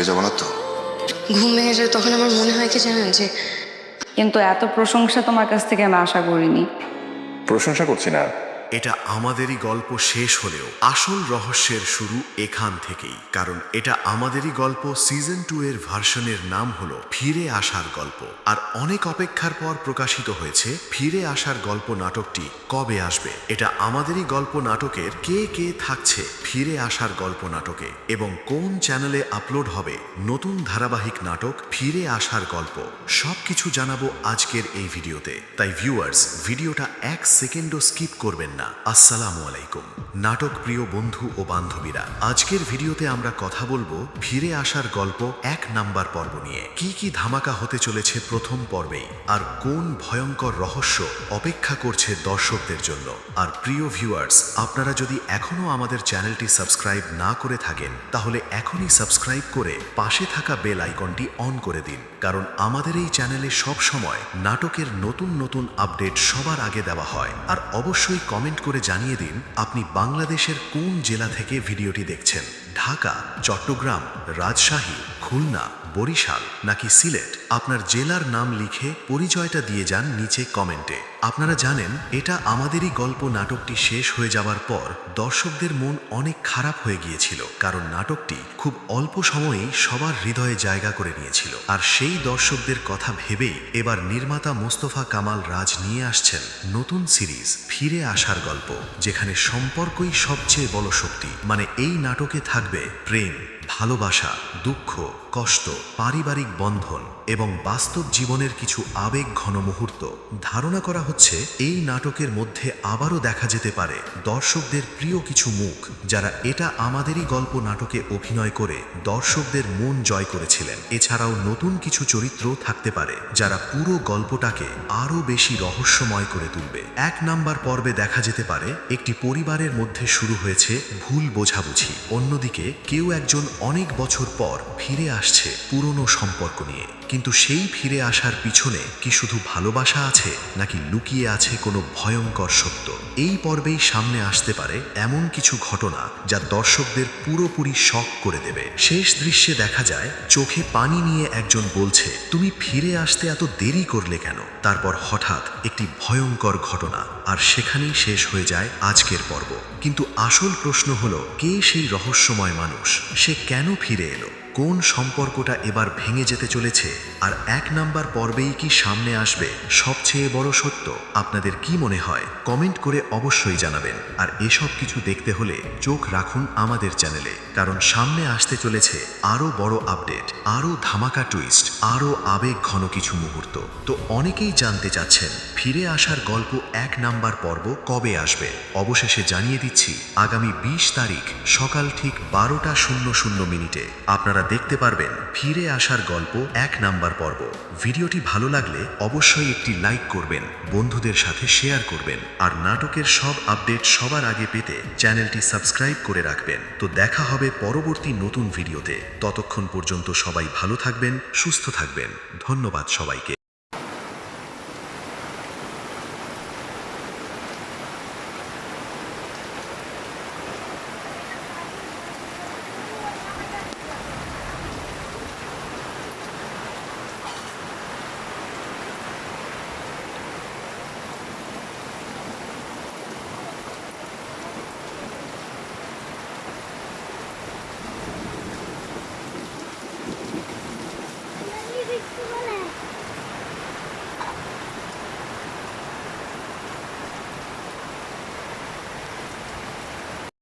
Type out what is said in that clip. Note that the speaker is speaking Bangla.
ছেড়ে যাবো না তো? ঘুম ভেঙে যায় তখন আমার মনে হয় কি জানেন, যে কিন্তু এত প্রশংসা তোমার কাছ থেকে আমি আশা করিনি। প্রশংসা করছি না। এটা আমাদেরই গল্প শেষ হলেও আসল রহস্যের শুরু এখান থেকেই, কারণ এটা আমাদেরই গল্প সিজন 2 এর ভার্সনের নাম হলো ফিরে আসার গল্প। আর অনেক অপেক্ষার পর প্রকাশিত হয়েছে ফিরে আসার গল্প নাটকটি কবে আসবে। এটা আমাদেরই গল্প নাটকের কে কে থাকছে ফিরে আসার গল্প নাটকে এবং কোন চ্যানেলে আপলোড হবে নতুন ধারাবাহিক নাটক ফিরে আসার গল্প, সবকিছু জানাবো আজকের এই ভিডিওতে। তাই ভিউয়ার্স, ভিডিওটা 1 সেকেন্ডও স্কিপ করবেন না। আসসালামু আলাইকুম নাটক প্রিয় বন্ধু ও বান্ধবীরা, আজকের ভিডিওতে আমরা কথা বলবো ফিরে আসার গল্প 1 নাম্বার পর্ব নিয়ে। কি কি ধামাকা হতে চলেছে প্রথম পর্বেই, আর কোন ভয়ঙ্কর রহস্য অপেক্ষা করছে দর্শকদের জন্য। আর প্রিয় ভিউয়ার্স, আপনারা যদি এখনো আমাদের চ্যানেলটি সাবস্ক্রাইব না করে থাকেন তাহলে এখনই সাবস্ক্রাইব করে পাশে থাকা বেল আইকনটি অন করে দিন, কারণ আমাদের এই চ্যানেলে সব সময় নাটকের নতুন নতুন আপডেট সবার আগে দেওয়া হয়। আর অবশ্যই কমেন্ট করে জানিয়ে দিন আপনি বাংলাদেশের কোন জেলা থেকে ভিডিওটি দেখছেন। ঢাকা, চট্টগ্রাম, রাজশাহী, খুলনা, বরিশাল নাকি সিলেট? আপনার জেলার নাম লিখে পরিচয়টা দিয়ে যান নিচে কমেন্টে। আপনারা জানেন, এটা আমাদেরই গল্প নাটকটি শেষ হয়ে যাওয়ার পর দর্শকদের মন অনেক খারাপ হয়ে গিয়েছিল, কারণ নাটকটি খুব অল্প সময়েই সবার হৃদয়ে জায়গা করে নিয়েছিল। আর সেই দর্শকদের কথা ভেবেই এবার নির্মাতা মোস্তফা কামাল রাজ নিয়ে আসছেন নতুন সিরিজ ফিরে আসার গল্প, যেখানে সম্পর্কই সবচেয়ে বড় শক্তি। মানে এই নাটকে থাকবে প্রেম, ভালোবাসা, দুঃখ, কষ্ট, পারিবারিক বন্ধন এবং বাস্তব জীবনের কিছু আবেগ ঘন মুহূর্ত। ধারণা করা হচ্ছে এই নাটকের মধ্যে আবারও দেখা যেতে পারে দর্শকদের প্রিয় কিছু মুখ, যারা এটা আমাদেরই গল্প নাটকে অভিনয় করে দর্শকদের মন জয় করেছিলেন। এছাড়াও নতুন কিছু চরিত্র থাকতে পারে যারা পুরো গল্পটাকে আরও বেশি রহস্যময় করে তুলবে। 1 নাম্বার পর্বে দেখা যেতে পারে একটি পরিবারের মধ্যে শুরু হয়েছে ভুল বোঝাবুঝি, অন্যদিকে কেউ একজন অনেক বছর পর ফিরে আসছে পুরনো সম্পর্ক নিয়ে। কিন্তু সেই ফিরে আসার পিছনে কি শুধু ভালোবাসা আছে, নাকি লুকিয়ে আছে কোনো ভয়ঙ্কর সত্য? এই পর্বেই সামনে আসতে পারে এমন কিছু ঘটনা যা দর্শকদের পুরোপুরি শক করে দেবে। শেষ দৃশ্যে দেখা যায় চোখে পানি নিয়ে একজন বলছে, তুমি ফিরে আসতে এত দেরি করলে কেন? তারপর হঠাৎ একটি ভয়ঙ্কর ঘটনা, আর সেখানেই শেষ হয়ে যায় আজকের পর্ব। কিন্তু আসল প্রশ্ন হলো, কে সেই রহস্যময় মানুষ? সে কেন ফিরে এলো? কোন সম্পর্কটা এবার ভেঙে যেতে চলেছে? আর 1 নাম্বার পর্বেই কি সামনে আসবে সবচেয়ে বড় সত্য? আপনাদের কি মনে হয় কমেন্ট করে অবশ্যই জানাবেন। আর এসব কিছু দেখতে হলে চোখ রাখুন আমাদের চ্যানেলে, কারণ সামনে আসতে চলেছে আরও বড় আপডেট, আরও ধামাকা টুইস্ট, আরও আবেগ ঘন কিছু মুহূর্ত। তো অনেকেই জানতে চাচ্ছেন ফিরে আসার গল্প 1 নাম্বার পর্ব কবে আসবে। অবশেষে জানিয়ে দিচ্ছি, আগামী 20 তারিখ সকাল ঠিক 12:00 আপনারা দেখতে পারবেন ফিরে আসার গল্প 1 নাম্বার পর্ব। ভিডিওটি ভালো লাগলে অবশ্যই একটি লাইক করবেন, বন্ধুদের সাথে শেয়ার করবেন, আর নাটকের সব আপডেট সবার আগে পেতে চ্যানেলটি সাবস্ক্রাইব করে রাখবেন। তো দেখা হবে পরবর্তী নতুন ভিডিওতে। ততক্ষণ পর্যন্ত সবাই ভালো থাকবেন, সুস্থ থাকবেন। ধন্যবাদ সবাইকে।